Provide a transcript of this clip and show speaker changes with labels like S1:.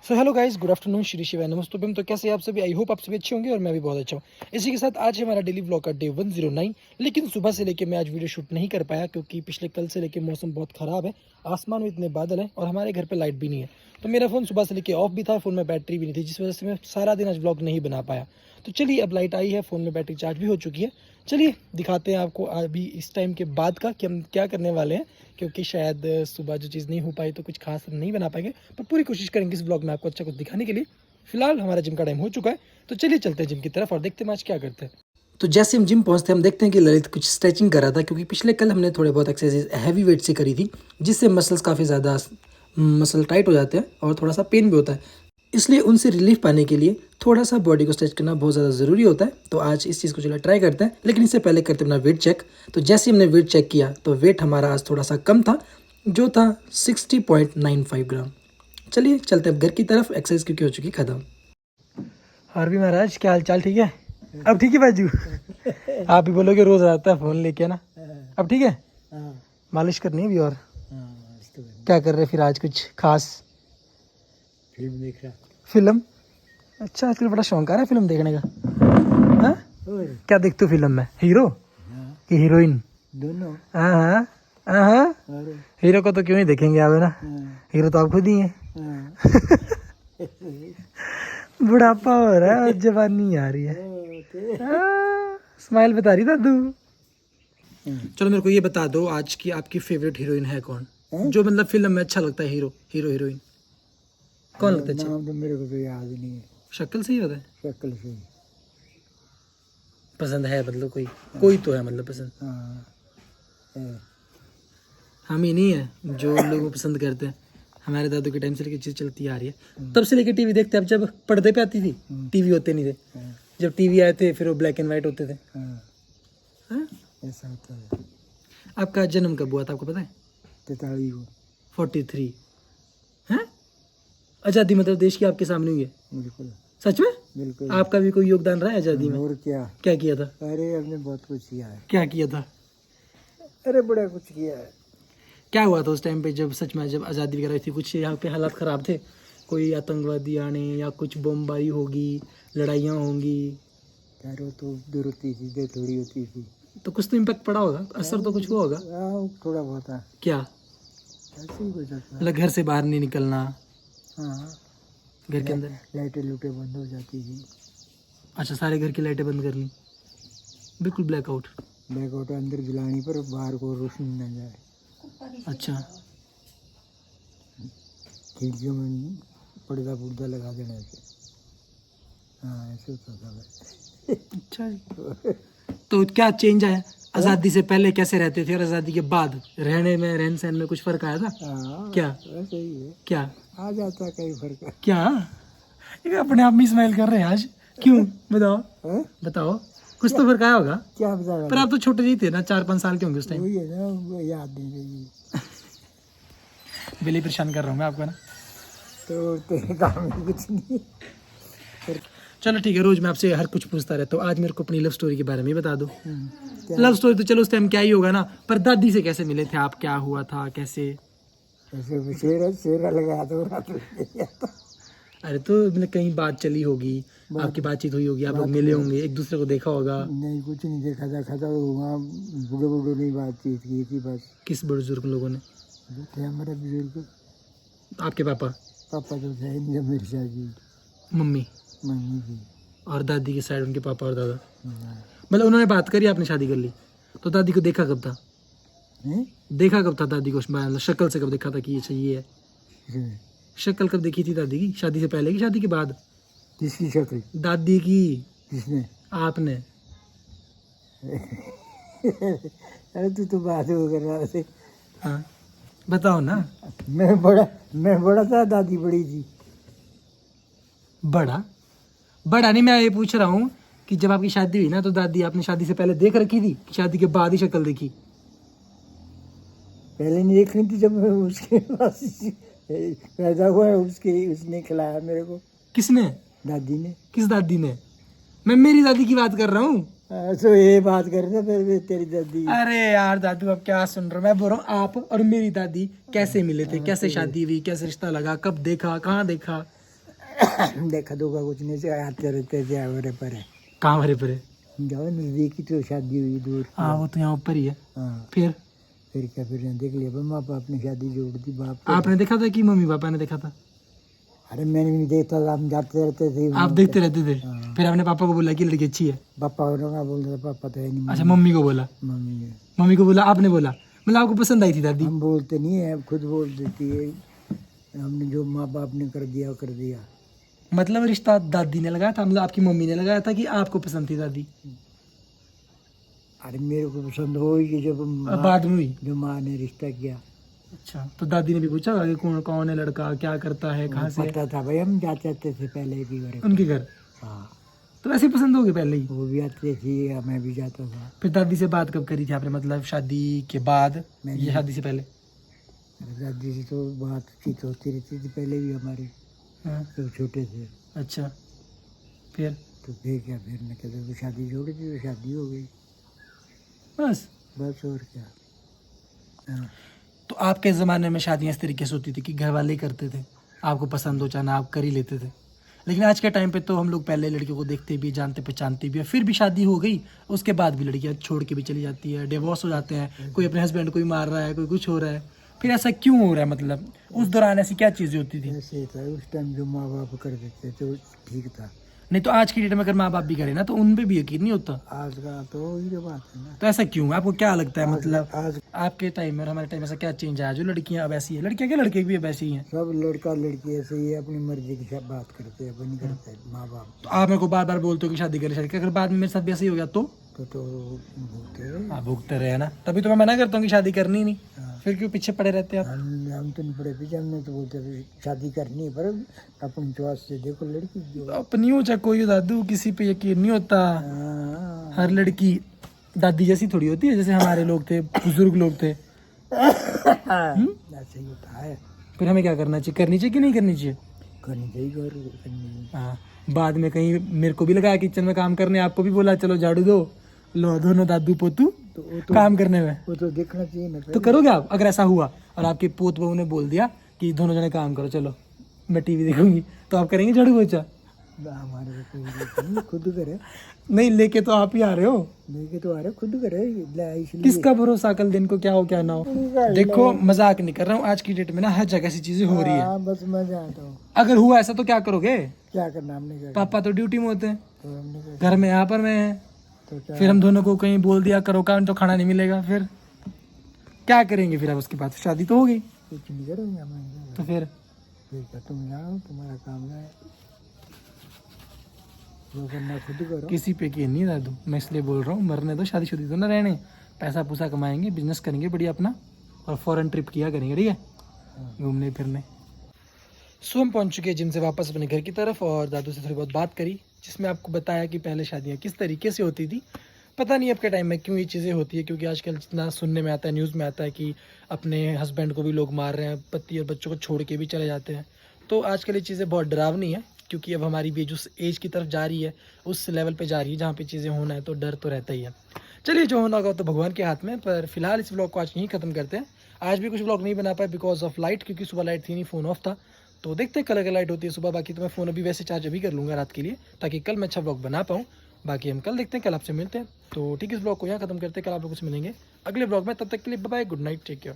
S1: So hello guys, good afternoon, Shri शिवाय नमस्तुभ्यम। तो कैसे आप सभी? आई होप आप सभी अच्छे होंगे और मैं भी बहुत अच्छा हूँ। इसी के साथ आज है हमारा डेली व्लॉग का डे 109। लेकिन सुबह से लेके मैं आज वीडियो शूट नहीं कर पाया क्योंकि पिछले कल से लेके मौसम बहुत ख़राब है। आसमान में इतने बादल हैं और हमारे घर पे लाइट भी नहीं है। तो मेरा फ़ोन सुबह से लेके ऑफ भी था, फ़ोन में बैटरी भी नहीं थी, जिस वजह से मैं सारा दिन आज व्लॉग नहीं बना पाया। तो चलिए, अब लाइट आई है, फ़ोन में बैटरी चार्ज भी हो चुकी है। चलिए दिखाते हैं आपको अभी इस टाइम के बाद का कि हम क्या करने वाले हैं, क्योंकि शायद सुबह जो चीज़ नहीं हो पाई तो कुछ खास हम नहीं बना पाएंगे, पर पूरी कोशिश करेंगे इस ब्लॉग में आपको अच्छा कुछ दिखाने के लिए। फिलहाल हमारा जिम का टाइम हो चुका है, तो चलिए चलते हैं जिम की तरफ और देखते हैं आज क्या करते हैं। तो जैसे हम जिम पहुंचते हैं, हम देखते हैं कि ललित कुछ स्ट्रेचिंग कर रहा था, क्योंकि पिछले कल हमने थोड़े बहुत एक्सरसाइज हैवी वेट से करी थी, जिससे मसल्स काफ़ी ज़्यादा मसल टाइट हो जाते हैं और थोड़ा सा पेन भी होता है। इसलिए उनसे रिलीफ पाने के लिए थोड़ा सा बॉडी को स्ट्रेच करना बहुत ज़्यादा ज़रूरी होता है। तो आज इस चीज़ को चलो ट्राई करते हैं, लेकिन इससे पहले करते हैं अपना वेट चेक। तो जैसे हमने वेट चेक किया तो वेट हमारा आज थोड़ा सा कम था, जो था 60.95 ग्राम। चलिए चलते हैं अब घर की तरफ, एक्सरसाइज क्योंकि हो चुकी खत्म। और भी महाराज, क्या हाल चाल? ठीक है? अब ठीक है बाजू? आप ही बोलोगे रोज आता है फोन लेके ना। अब ठीक है? मालिश करनी है भी। और क्या कर रहे फिर आज, कुछ खास?
S2: फिल्म देख रहा।
S1: फिल्म? अच्छा, आजकल बड़ा शौक आ रहा है फिल्म देखने का। हाँ? क्या देखते हो फिल्म में? हीरो कि हीरोइन?
S2: दोनों।
S1: हाँ हाँ हाँ।
S2: अरे
S1: हीरो को तो क्यों ही देखेंगे आप, है ना? हीरो तो आप खुद ही हैं। बुढ़ापा हो रहा है और जवानी आ रही है। स्माइल बता रही दादू। चलो मेरे को ये बता दो, आज की आपकी फेवरेट हीरोइन है कौन? जो मतलब फिल्म में अच्छा लगता है, हीरो हीरोइन कौन लगता है अच्छा?
S2: नाम तो मेरे को तो याद नहीं है।
S1: शक्ल से ही होता है?
S2: शक्ल से ही।
S1: पसंद है मतलब कोई कोई तो है मतलब पसंद?
S2: हाँ है।
S1: हम ही नहीं है जो लोग पसंद करते हैं। हमारे दादू के टाइम से लेकर चीज चलती आ रही है, तब से लेकर टीवी देखते हैं। अब जब पर्दे पे आती थी, टीवी होते नहीं थे। जब टीवी आए थे फिर वो ब्लैक एंड व्हाइट होते थे। हाँ?
S2: ऐसा होता है।
S1: आपका जन्म कब हुआ था, आपको पता है?
S2: 43 को
S1: 43 है? आज़ादी मतलब देश की आपके सामने हुई है?
S2: बिल्कुल
S1: सच में?
S2: बिल्कुल।
S1: आपका भी कोई योगदान रहा है आज़ादी में?
S2: और क्या?
S1: क्या किया था?
S2: अरे हमने बहुत कुछ किया है।
S1: क्या किया था?
S2: अरे बड़ा कुछ किया है।
S1: क्या हुआ था उस टाइम पे, जब सच में जब आज़ादी वगैरह थी? कुछ यहाँ पे हालात ख़राब थे? कोई आतंकवादी आने या कुछ बमबारी होगी, लड़ाइयाँ होंगी?
S2: चारों तो दूर होती थी, दे थोड़ी होती थी।
S1: तो कुछ तो इम्पैक्ट पड़ा होगा, असर तो कुछ हुआ होगा।
S2: थोड़ा बहुत है।
S1: क्या?
S2: ऐसे ही कुछ होता है।
S1: मतलब घर से बाहर नहीं निकलना,
S2: हाँ।
S1: घर के अंदर?
S2: लाइटें लूटें बंद हो जाती थी।
S1: अच्छा, सारे घर की लाइटें बंद करनी, बिल्कुल ब्लैकआउट।
S2: बैकआउट अंदर जलानी पर बाहर को रोशनी न जाए।
S1: अच्छा।
S2: खिड़कियों में पर्दा पुर्दा लगा देना ऐसे। हाँ ऐसे होता था।
S1: अच्छा जी। तो क्या चेंज आया? आज़ादी से पहले कैसे रहते थे और आज़ादी के बाद रहने में, रहन सहन में कुछ फर्क आया था?
S2: हाँ
S1: क्या?
S2: ऐसे ही है।
S1: क्या?
S2: आ जाता कई फर्क।
S1: क्या? ये अपने आप में स्माइल कर रहे हैं आज, क्यों? बताओ
S2: हैं?
S1: बताओ, कुछ तो फर्क आया होगा।
S2: क्या बता रहा
S1: पर आप तो छोटे ही थे ना, 4-5 साल के होंगे उस टाइम।
S2: वही है ना, वो याद नहीं रही।
S1: बिल्ली परेशान कर रहा हूँ मैं आपको ना।
S2: तो तेरे काम में कुछ नहीं।
S1: चलो ठीक है, रोज मैं आपसे हर कुछ पूछता रहता हूँ, आज मेरे को अपनी लव स्टोरी के बारे में ही बता दो।
S2: क्या?
S1: लव स्टोरी तो चलो उस टाइम क्या ही होगा ना, पर दादी से कैसे मिले थे आप? क्या हुआ था, कैसे?
S2: ऐसे शेरा लगा दो रात में।
S1: अरे तो मतलब कहीं बात चली होगी, आपकी बातचीत हुई होगी, आप लोग मिले होंगे, एक दूसरे को देखा होगा।
S2: नहीं कुछ नहीं देखा था, खाता वहाँ बूढ़े बूढ़ों ने बातचीत की थी बस।
S1: किस बुजुर्ग लोगों ने?
S2: जो थे हमारे बुजुर्ग।
S1: आपके पापा?
S2: पापा तो थे नहीं, मेरी शादी
S1: मम्मी?
S2: मम्मी थी।
S1: और दादी की साइड उनके पापा और दादा?
S2: हाँ।
S1: मतलब उन्होंने बात करी, आपने शादी कर ली? तो दादी को देखा कब था?
S2: हैं?
S1: देखा कब था दादी को? मतलब शक्ल से कब देखा था कि ये चाहिए है?
S2: किसने?
S1: शक्ल कब देखी थी दादी की? शादी से पहले की शादी के बाद?
S2: किसकी शक्ल?
S1: दादी की।
S2: किसने?
S1: आपने?
S2: अरे तू तो बात वो कर रहा थे।
S1: हाँ बताओ ना।
S2: मैं बड़ा था, दादी बड़ी थी।
S1: बड़ा? बड़ा नहीं, मैं ये पूछ रहा हूँ कि जब आपकी शादी हुई ना, तो दादी आपने शादी से पहले देख रखी थी कि शादी के बाद ही शक्ल देखी?
S2: पहले नहीं देख रही थी, जब मैं उसके पास पैदा हुआ उसके उसने खिलाया मेरे को।
S1: किसने?
S2: दादी ने।
S1: किस दादी ने? मैं मेरी दादी की बात कर रहा हूँ।
S2: तो ये बात कर रहे थे फिर तेरी दादी।
S1: अरे यार दादू, अब क्या सुन रहे हो? मैं बोल रहा हूँ आप और मेरी दादी कैसे मिले थे, कैसे शादी हुई, कैसे रिश्ता लगा, कब देखा, कहाँ देखा?
S2: देखा दूंगा कुछ नहीं से आते रहते थे हमारे पर
S1: कहाँ भरे परे?
S2: जाओ नजदीक ही तो शादी हुई दूर
S1: हाँ वो तो यहाँ ऊपर ही है।
S2: हाँ
S1: फिर
S2: क्या फिर देख लिया माँ बाप ने शादी जोड़ दी बाप
S1: आपने देखा था कि मम्मी पापा ने देखा था?
S2: अरे मैंने भी देखता था हम जाते रहते थे
S1: आप देखते रहते थे?
S2: हाँ।
S1: फिर आपने पापा को बोला कि लड़की अच्छी है?
S2: पापा को बोलता था पापा तो है नहीं
S1: अच्छा मम्मी को बोला?
S2: मम्मी ने
S1: मम्मी को बोला, आपने बोला? मतलब आपको पसंद आई थी दादी?
S2: हम बोलते नहीं है खुद बोल देती है हमने जो माँ बाप ने कर दिया कर दिया।
S1: मतलब रिश्ता दादी ने लगाया था, मतलब आपकी मम्मी ने लगाया था कि आपको पसंद थी दादी?
S2: अरे मेरे को पसंद हो ही जब
S1: बाद में हुई?
S2: जो माँ ने रिश्ता किया।
S1: अच्छा तो दादी ने भी पूछा कि कौन कौन है लड़का, क्या करता है, कहाँ से है?
S2: पता था भाई हम जाते थे पहले भी घर
S1: उनके घर?
S2: हाँ
S1: तो ऐसे पसंद हो गए पहले ही?
S2: वो भी आते थे मैं भी जाता था।
S1: फिर दादी से बात कब करी थी आपने, मतलब शादी के बाद या शादी से पहले?
S2: दादी से तो बातचीत होती रहती थी पहले भी हमारी
S1: हाँ।
S2: जब छोटे थे।
S1: अच्छा फिर?
S2: तो फिर क्या फिर मैं कहते तो शादी जोड़ी थी तो शादी हो गई
S1: बस
S2: और क्या। हाँ
S1: तो आपके ज़माने में शादियाँ इस तरीके से होती थी कि घर वाले ही करते थे, आपको पसंद हो चाहे ना आप कर ही लेते थे? लेकिन आज के टाइम पे तो हम लोग पहले लड़कियों को देखते भी, जानते पहचानते भी है, फिर भी शादी हो गई उसके बाद भी लड़कियाँ छोड़ के भी चली जाती है, डिवोर्स हो जाते हैं, कोई अपने हस्बैंड को ही मार रहा है, कोई कुछ हो रहा है। फिर ऐसा क्यों हो रहा है, मतलब उस दौरान ऐसी क्या चीज़ें होती थी?
S2: ऐसे था उस टाइम जो माँ बाप कर देते तो ठीक था।
S1: नहीं तो आज की डेट में अगर माँ बाप भी करे ना तो उन पे भी यकीन नहीं होता।
S2: आज का तो वही जो बात है ना।
S1: तो ऐसा क्यों, आपको क्या लगता है, मतलब
S2: आज
S1: आपके टाइम में और हमारे टाइम में ऐसा क्या चेंज आया जो लड़कियां अब ऐसी है, लड़कियां क्या लड़के भी अब ऐसी ही हैं?
S2: सब लड़का लड़की ऐसे ही अपनी मर्जी की सब बात करते हैं अपनी करते हैं माँ बाप।
S1: तो आप मेरे को बार बार बोलते हो कि शादी करे, शादी, अगर बाद में मेरे साथ भी ऐसे ही हो गया तो?
S2: तो भूखते हैं।
S1: आप भुगते रहे ना, तभी तो मैं मना करता हूँ कि शादी करनी ही नहीं।
S2: हाँ।
S1: फिर क्यों पीछे पड़े रहते हैं आप?
S2: हम तो नहीं पड़े पीछे हमने तो बोलते थे शादी करनी है पर अपनी चॉइस से देखो लड़की जो।
S1: अपनी हो चाहे कोई हो दादू, किसी पे यकीन नहीं होता।
S2: हाँ,
S1: हर लड़की दादी जैसी थोड़ी होती है, जैसे हमारे लोग थे, बुजुर्ग लोग थे।
S2: ऐसे ही होता है।
S1: फिर हमें क्या करना चाहिए, करनी चाहिए कि नहीं करनी चाहिए?
S2: करनी चाहिए करनी।
S1: हाँ बाद में कहीं मेरे को भी लगाया किचन में काम करने, आपको भी बोला चलो झाड़ू दो, लो दोनों दादू पोतू
S2: तो
S1: काम करने में,
S2: वो तो देखना चाहिए ना।
S1: तो करोगे आप? अगर ऐसा हुआ और आपके पोत बहू ने बोल दिया कि दोनों जने काम करो, चलो मैं टीवी देखूंगी, तो आप करेंगे झाड़ू पोछा?
S2: हमारे को खुद करे।
S1: नहीं लेके तो आप ही आ रहे हो,
S2: लेके तो आ रहे खुद करे इसलिए।
S1: किसका भरोसा कल दिन को क्या हो क्या ना हो। देखो मजाक नहीं कर रहा हूँ, आज की डेट में ना हर जगह ऐसी चीजें हो रही है।
S2: हाँ, बस मैं जानता हूँ।
S1: अगर हुआ ऐसा तो क्या करोगे?
S2: क्या करना हमने क्या
S1: पापा तो ड्यूटी में होते हैं,
S2: तो हमने क्या
S1: घर में यहाँ पर मैं है,
S2: तो क्या
S1: फिर हम दोनों को कहीं बोल दिया करो काम तो खाना नहीं मिलेगा, फिर क्या करेंगे? फिर अब उसके बाद शादी तो हो गई,
S2: कुछ नहीं करेंगे हम।
S1: तो फिर
S2: क्या तुम जाओ तुम्हारा काम है जो करना खुद करो।
S1: किसी पे यकीन नहीं दादू, मैं इसलिए बोल रहा हूँ मरने दो, शादीशुदी तो ना रहने, पैसा पूसा कमाएंगे, बिजनेस करेंगे बढ़िया अपना, और फॉरेन ट्रिप किया करेंगे, ठीक है, घूमने फिरने। सो हम पहुँच चुके हैं जिम से वापस अपने घर की तरफ, और दादू से थोड़ी बहुत बात करी, जिसमें आपको बताया कि पहले शादियाँ किस तरीके से होती थी। पता नहीं अब के टाइम में क्यों ये चीज़ें होती है, क्योंकि आजकल जितना सुनने में आता है, न्यूज़ में आता है कि अपने हस्बैंड को भी लोग मार रहे हैं, पति और बच्चों को छोड़ के भी चले जाते हैं। तो आजकल ये चीज़ें बहुत डरावनी है, क्योंकि अब हमारी भी जो एज की तरफ जा रही है उस लेवल पे जा रही है जहाँ पे चीज़ें होना है, तो डर तो रहता ही है। चलिए जो होना होगा तो भगवान के हाथ में। पर फिलहाल इस ब्लॉग को आज यहीं ख़त्म करते हैं। आज भी कुछ ब्लॉग नहीं बना पाए बिकॉज ऑफ लाइट, क्योंकि सुबह लाइट थी नहीं, फ़ोन ऑफ था। तो देखते हैं कल अगर लाइट होती है सुबह, बाकी तो मैं फ़ोन अभी वैसे चार्ज अभी कर लूँगा रात के लिए, ताकि कल मैं अच्छा ब्लॉग बना पाऊँ। बाकी हम कल देखते हैं, कल आपसे मिलते हैं। तो ठीक है, इस ब्लॉग को यहाँ ख़त्म करते हैं, कल आप लोग से मिलेंगे अगले ब्लॉग में। तब तक के लिए bye bye, good night, take care.